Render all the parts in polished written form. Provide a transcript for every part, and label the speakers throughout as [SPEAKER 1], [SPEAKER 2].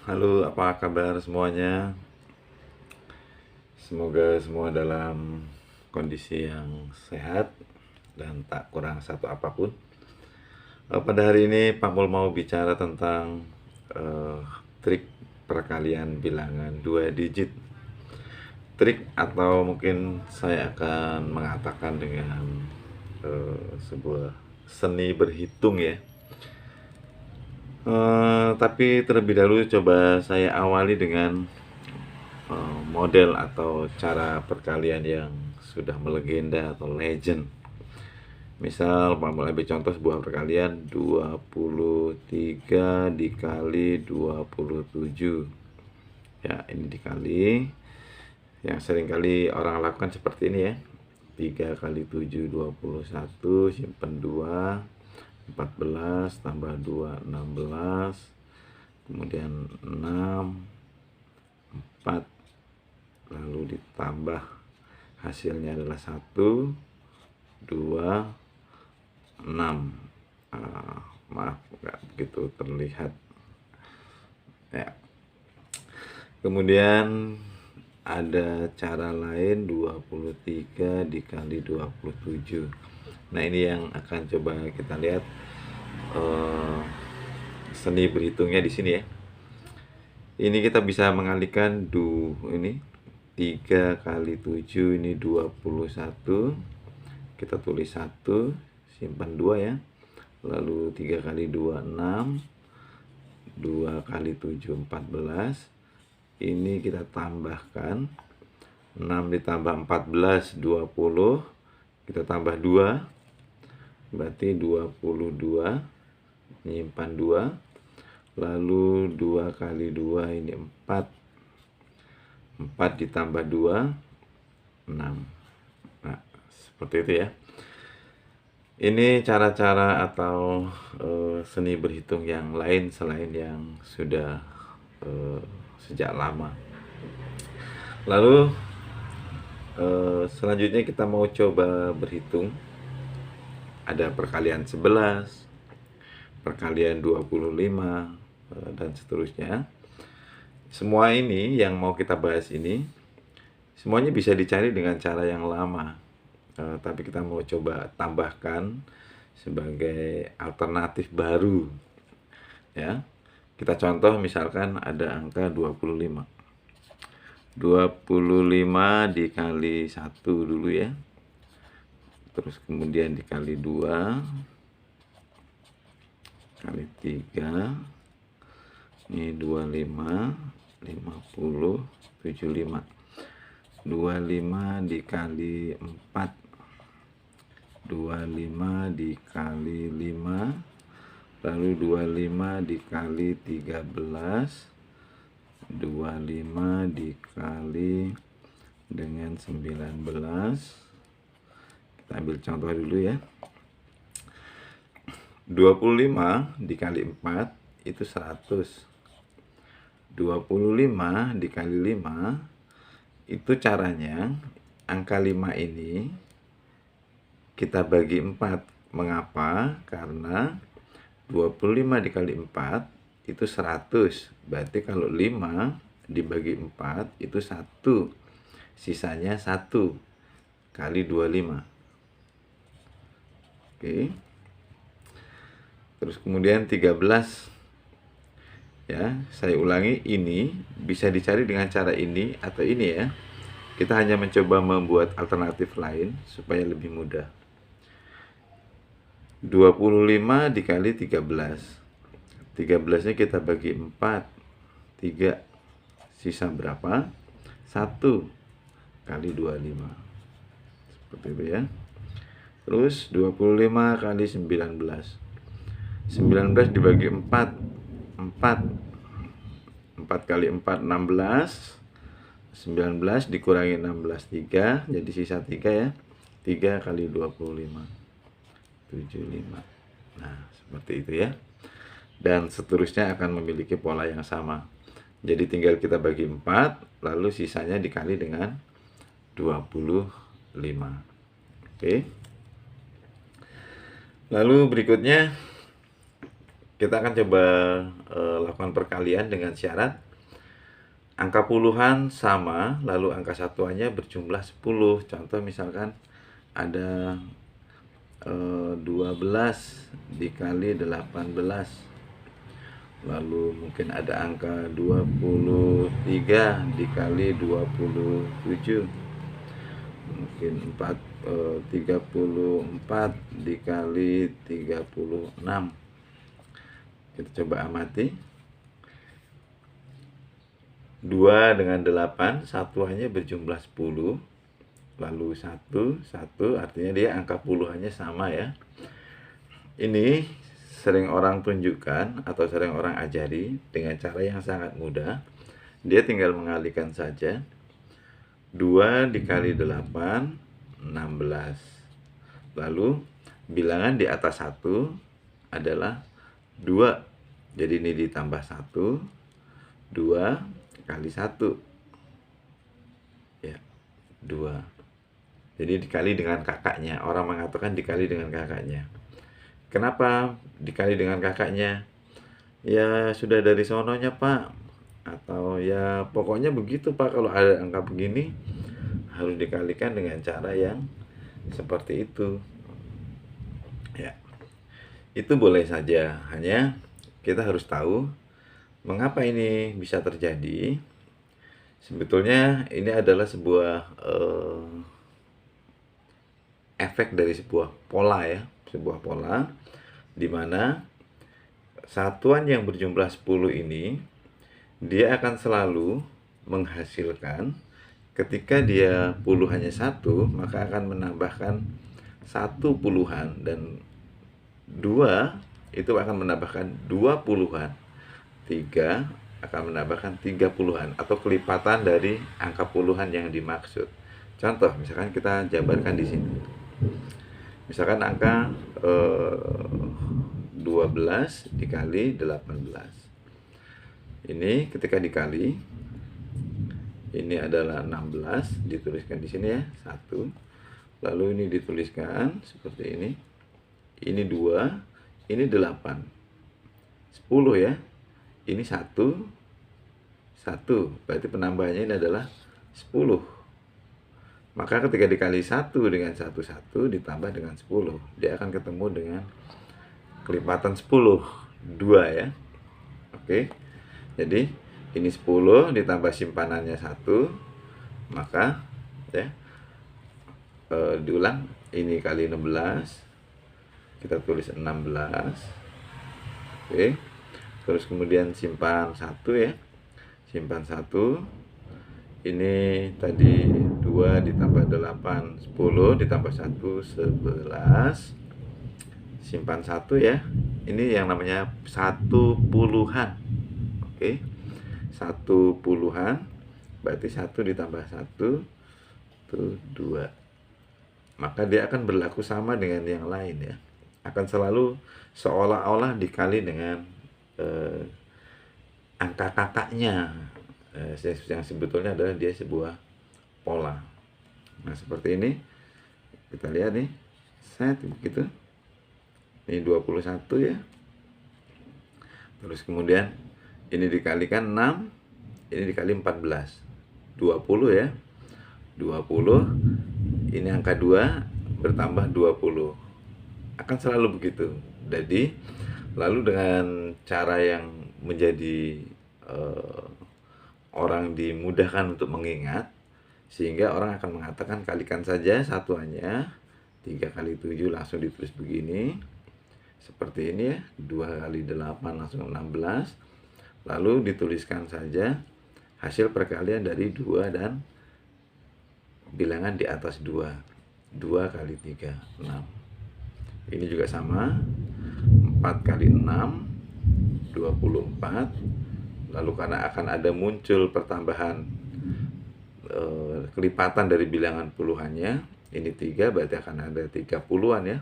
[SPEAKER 1] Halo, apa kabar semuanya? Semoga semua dalam kondisi yang sehat dan tak kurang satu apapun. Pada hari ini Pak Mul mau bicara tentang eh, trik perkalian bilangan 2 digit. Trik atau mungkin saya akan mengatakan dengan sebuah seni berhitung ya. Tapi terlebih dahulu coba saya awali dengan model atau cara perkalian yang sudah melegenda atau legend. Misal ambil contoh sebuah perkalian 23 dikali 27. Ya, ini dikali. Yang seringkali orang lakukan seperti ini ya. 3 kali 7 21, simpan 2, 14 tambah 2 16, kemudian 6, 4, lalu ditambah hasilnya adalah 1, 2, 6. Maaf nggak begitu terlihat ya. Kemudian ada cara lain 23 dikali 27. Nah, ini yang akan coba kita lihat seni berhitungnya di sini ya. Ini kita bisa mengalihkan ini 3 kali 7 ini 21. Kita tulis 1, simpan 2 ya. Lalu 3 kali 2 6, 2 kali 7 14. Ini kita tambahkan 6 ditambah 14 20. Kita tambah 2 berarti 22, menyimpan 2. Lalu 2 kali 2 ini 4. 4 ditambah 2 6. Nah, seperti itu ya. Ini cara-cara atau seni berhitung yang lain selain yang sudah sejak lama. Lalu selanjutnya kita mau coba berhitung. Ada perkalian 11, perkalian 25, dan seterusnya. Semua ini yang mau kita bahas ini semuanya bisa dicari dengan cara yang lama. Tapi kita mau coba tambahkan sebagai alternatif baru ya. Kita contoh misalkan ada angka 25. 25 dikali 1 dulu ya. Terus kemudian dikali 2 kali 3. Ini 25, 50, 75. 25 dikali 4. 25 dikali 5, lalu 25 dikali 13, 25 dikali dengan 19. Kita ambil contoh dulu ya. 25 dikali 4 itu 100. 25 dikali 5 itu caranya angka 5 ini kita bagi 4. Mengapa? Karena 25 dikali 4 itu 100. Berarti kalau 5 dibagi 4 itu 1. Sisanya 1 kali 25. Oke. Terus kemudian 13. Ya, saya ulangi, ini bisa dicari dengan cara ini atau ini ya. Kita hanya mencoba membuat alternatif lain supaya lebih mudah. 25 dikali 13. 13-nya kita bagi 4. 3. Sisa berapa? 1 kali 25. Seperti itu ya. Terus 25 kali 19. 19 dibagi 4. 4. 4 kali 4 16. 19 dikurangi 16 3, jadi sisa 3 ya. 3 kali 25. 75. Nah, seperti itu ya. Dan seterusnya akan memiliki pola yang sama. Jadi tinggal kita bagi 4, lalu sisanya dikali dengan 25. Oke. Lalu berikutnya kita akan coba lakukan perkalian dengan syarat angka puluhan sama, lalu angka satuannya berjumlah 10. Contoh misalkan ada 12 dikali 18. Lalu mungkin ada angka 23 dikali 27. Mungkin 34 dikali 36. Kita coba amati. 2 dengan 8 satuannya berjumlah 10. Lalu 1 artinya dia angka puluhannya sama ya. Ini sering orang tunjukkan atau sering orang ajari dengan cara yang sangat mudah. Dia tinggal mengalihkan saja. 2 dikali 8, 16. Lalu bilangan di atas 1 adalah 2. Jadi ini ditambah 1, 2 kali 1. Ya, 2. Jadi dikali dengan kakaknya. Orang mengatakan dikali dengan kakaknya. Kenapa dikali dengan kakaknya? Ya sudah dari sononya Pak. Atau ya pokoknya begitu Pak, kalau ada angka begini harus dikalikan dengan cara yang seperti itu. Ya, itu boleh saja. Hanya kita harus tahu mengapa ini bisa terjadi. Sebetulnya ini adalah sebuah efek dari sebuah pola ya, sebuah pola di mana satuan yang berjumlah 10 ini dia akan selalu menghasilkan, ketika dia puluhannya 1 maka akan menambahkan 1 puluhan, dan 2 itu akan menambahkan 2 puluhan, 3 akan menambahkan 3 puluhan atau kelipatan dari angka puluhan yang dimaksud. Contoh misalkan kita jabarkan di sini. Misalkan angka 12 dikali 18. Ini ketika dikali, ini adalah 16, dituliskan di sini ya, 1. Lalu ini dituliskan seperti ini. Ini 2, ini 8. 10 ya. Ini 1, 1. Berarti penambahannya ini adalah 10. Maka ketika dikali 1 dengan 1 ditambah dengan 10, dia akan ketemu dengan kelipatan 10, 2 ya. Oke. Jadi ini 10 ditambah simpanannya 1, maka ya diulang, ini kali 16, kita tulis 16. Oke. Terus kemudian simpan 1 ya. Simpan 1. Ini tadi 2 ditambah 8, 10 ditambah 1, 11. Simpan 1 ya. Ini yang namanya 1 puluhan. Oke. 1 puluhan berarti 1 ditambah 1 itu 2. Maka dia akan berlaku sama dengan yang lain ya. Akan selalu seolah-olah dikali dengan angka kakaknya. Yang sebetulnya adalah dia sebuah pola. Nah seperti ini kita lihat nih, set begitu. Ini 21 ya. Terus kemudian ini dikalikan 6, ini dikali 14, 20 ya. 20, ini angka 2 bertambah 20. Akan selalu begitu. Jadi lalu dengan cara yang menjadi orang dimudahkan untuk mengingat, sehingga orang akan mengatakan kalikan saja satuannya, 3 kali 7 langsung ditulis begini, seperti ini ya, 2 kali 8 langsung 16, lalu dituliskan saja hasil perkalian dari 2 dan bilangan di atas 2, 2 kali 3, 6. Ini juga sama, 4 kali 6, 24. Lalu karena akan ada muncul pertambahan kelipatan dari bilangan puluhannya, ini 3 berarti akan ada 30-an ya.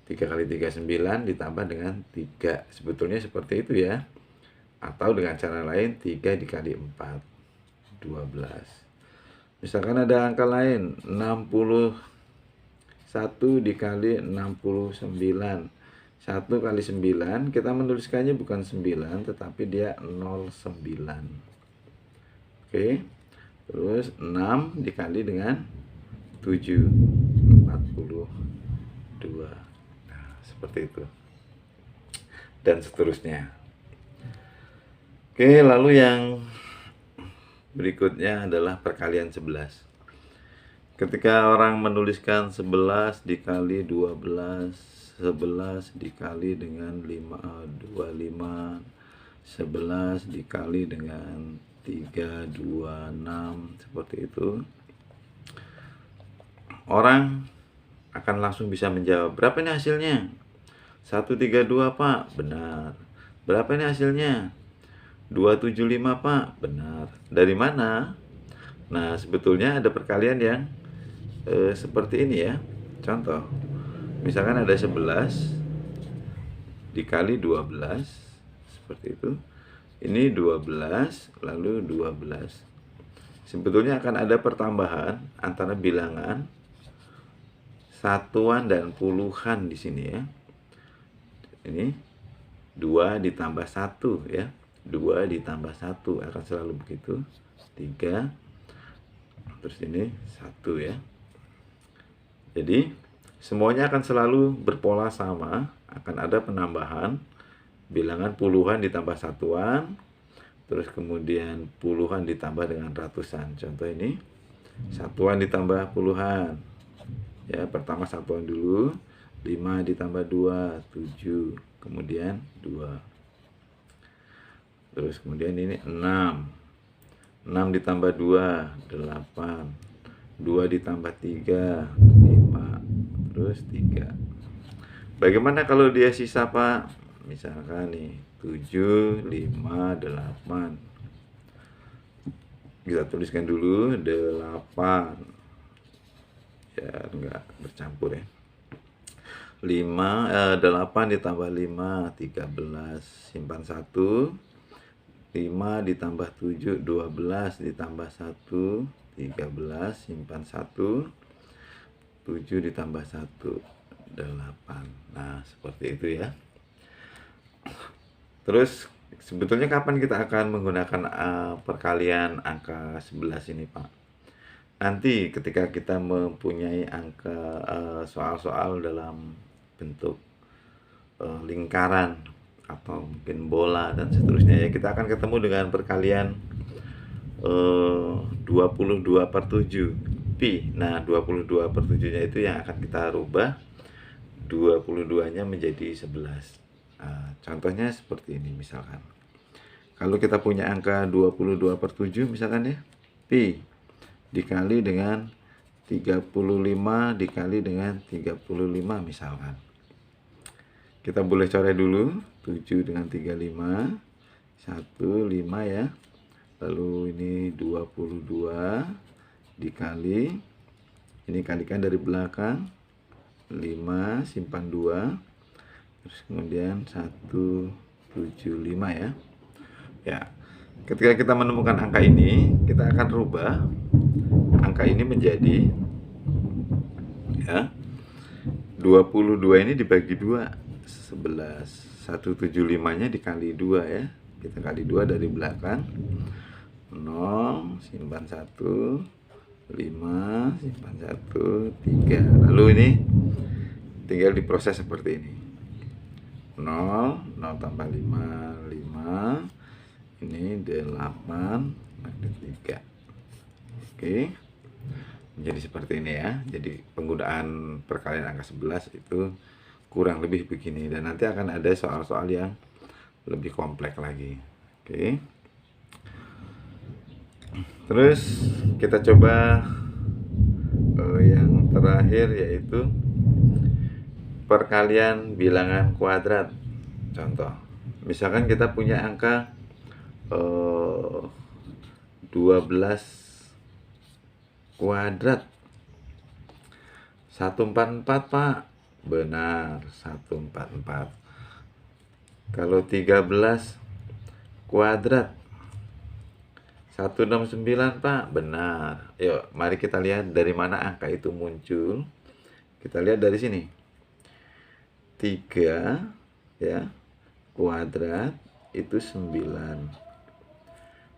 [SPEAKER 1] 3 kali 3, 9 ditambah dengan 3. Sebetulnya seperti itu ya. Atau dengan cara lain 3 dikali 4, 12. Misalkan ada angka lain, 61 dikali 69. 1 kali 9, kita menuliskannya bukan 9, tetapi dia 09. Oke. Terus 6 dikali dengan 7, 42. Nah, seperti itu. Dan seterusnya. Oke, lalu yang berikutnya adalah perkalian 11. Ketika orang menuliskan 11 dikali 12, 11 dikali dengan 25, 11 dikali dengan 326, seperti itu. Orang akan langsung bisa menjawab, berapa ini hasilnya? 132, Pak. Benar. Berapa ini hasilnya? 275, Pak. Benar. Dari mana? Nah, sebetulnya ada perkalian yang seperti ini ya. Contoh, misalkan ada 11 dikali 12, seperti itu. Ini 12, lalu 12. Sebetulnya akan ada pertambahan antara bilangan satuan dan puluhan di sini ya. Ini 2 ditambah 1 ya. 2 ditambah 1 akan selalu begitu. 3. Terus ini 1 ya. Jadi semuanya akan selalu berpola sama, akan ada penambahan bilangan puluhan ditambah satuan, terus kemudian puluhan ditambah dengan ratusan. Contoh ini satuan ditambah puluhan ya, pertama satuan dulu, 5 ditambah 2, 7, kemudian 2, terus kemudian ini 6 ditambah 2, 8, 2 ditambah 3, 5, terus 3. Bagaimana kalau dia sisa, Pak? Misalkan nih 7, 5, 8. Kita tuliskan dulu 8. Ya, enggak bercampur ya. 8 ditambah 5, 13. Simpan 1. 5 ditambah 7, 12 ditambah 1, 13, simpan 1, 7 ditambah 1, 8. Nah, seperti itu ya. Terus, sebetulnya kapan kita akan menggunakan perkalian angka 11 ini, Pak? Nanti ketika kita mempunyai angka soal-soal dalam bentuk lingkaran, atau mungkin bola dan seterusnya ya, kita akan ketemu dengan perkalian 22/7 pi. Nah, 22/7-nya itu yang akan kita rubah 22-nya menjadi 11. Contohnya seperti ini misalkan. Kalau kita punya angka 22/7 misalkan ya, pi dikali dengan 35 dikali dengan 35 misalkan. Kita boleh coret dulu 7 dengan 35, 1, 5 ya. Lalu ini 22 dikali, ini kalikan dari belakang, 5, simpan 2, terus kemudian 175 ya. Ya, ketika kita menemukan angka ini, kita akan rubah angka ini menjadi ya, 22 ini dibagi 2, 11. 175-nya dikali 2 ya. Kita kali 2 dari belakang. 0, simpan 1, 5, simpan 1, 3. Lalu ini tinggal diproses seperti ini. 0 tambah 5, 5. Ini 8 magnet 3. Oke. Jadi seperti ini ya. Jadi penggunaan perkalian angka 11 itu kurang lebih begini, dan nanti akan ada soal-soal yang lebih kompleks lagi. Oke. Terus kita coba yang terakhir, yaitu perkalian bilangan kuadrat. Contoh, misalkan kita punya angka 12 kuadrat. 144, Pak. Benar, 144. Kalau 13 kuadrat 169, Pak. Benar. Yuk, mari kita lihat dari mana angka itu muncul. Kita lihat dari sini. 3 ya kuadrat itu 9.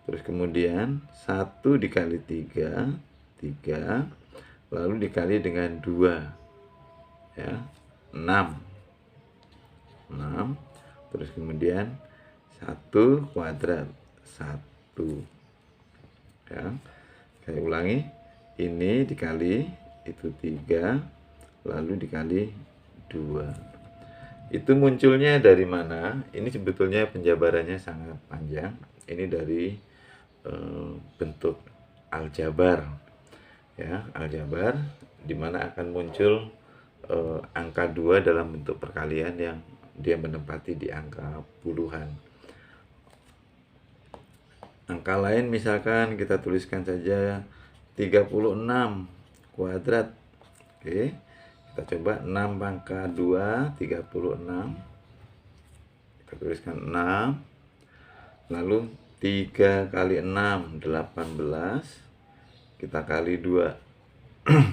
[SPEAKER 1] Terus kemudian 1 dikali 3 3, lalu dikali dengan 2 ya 6. Terus kemudian 1 kuadrat 1 ya. Saya ulangi, ini dikali itu 3 lalu dikali 2. Itu munculnya dari mana? Ini sebetulnya penjabarannya sangat panjang. Ini dari bentuk aljabar ya, aljabar di mana akan muncul angka 2 dalam bentuk perkalian yang dia menempati di angka puluhan. Angka lain misalkan kita tuliskan saja 36 kuadrat. Oke, kita coba 6 pangkat 2 36. Kita tuliskan 6. Lalu 3 kali 6 18. Kita kali 2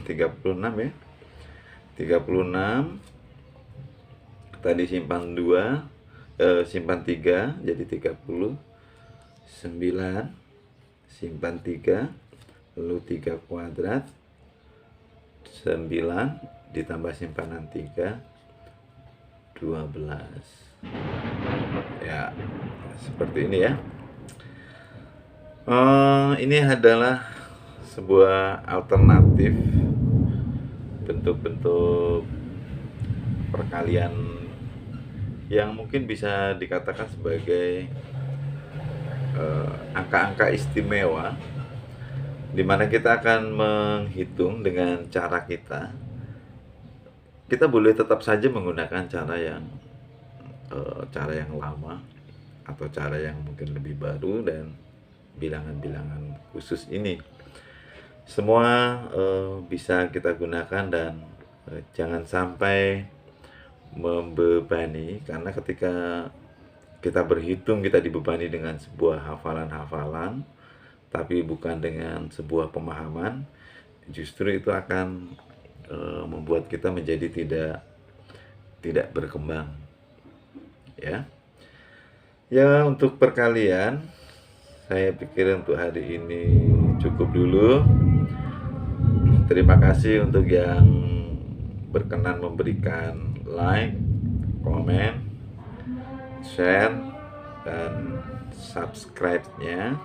[SPEAKER 1] 36 ya. 36. Tadi simpan 2, simpan 3 jadi 30. 9 simpan 3 lalu 3 kuadrat 9 ditambah simpanan 3 12 ya, seperti ini ya. Ini adalah sebuah alternatif bentuk-bentuk perkalian yang mungkin bisa dikatakan sebagai angka-angka istimewa, di mana kita akan menghitung dengan cara kita. Kita boleh tetap saja menggunakan cara yang lama atau cara yang mungkin lebih baru dan bilangan-bilangan khusus ini. Semua bisa kita gunakan dan jangan sampai membebani, karena ketika kita berhitung kita dibebani dengan sebuah hafalan-hafalan tapi bukan dengan sebuah pemahaman, justru itu akan membuat kita menjadi tidak berkembang ya. Ya, untuk perkalian saya pikir untuk hari ini cukup dulu. Terima kasih untuk yang berkenan memberikan like, komen, share, dan subscribe-nya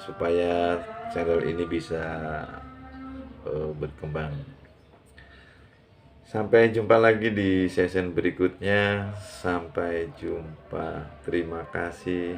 [SPEAKER 1] supaya channel ini bisa berkembang. Sampai jumpa lagi di session berikutnya. Sampai jumpa. Terima kasih.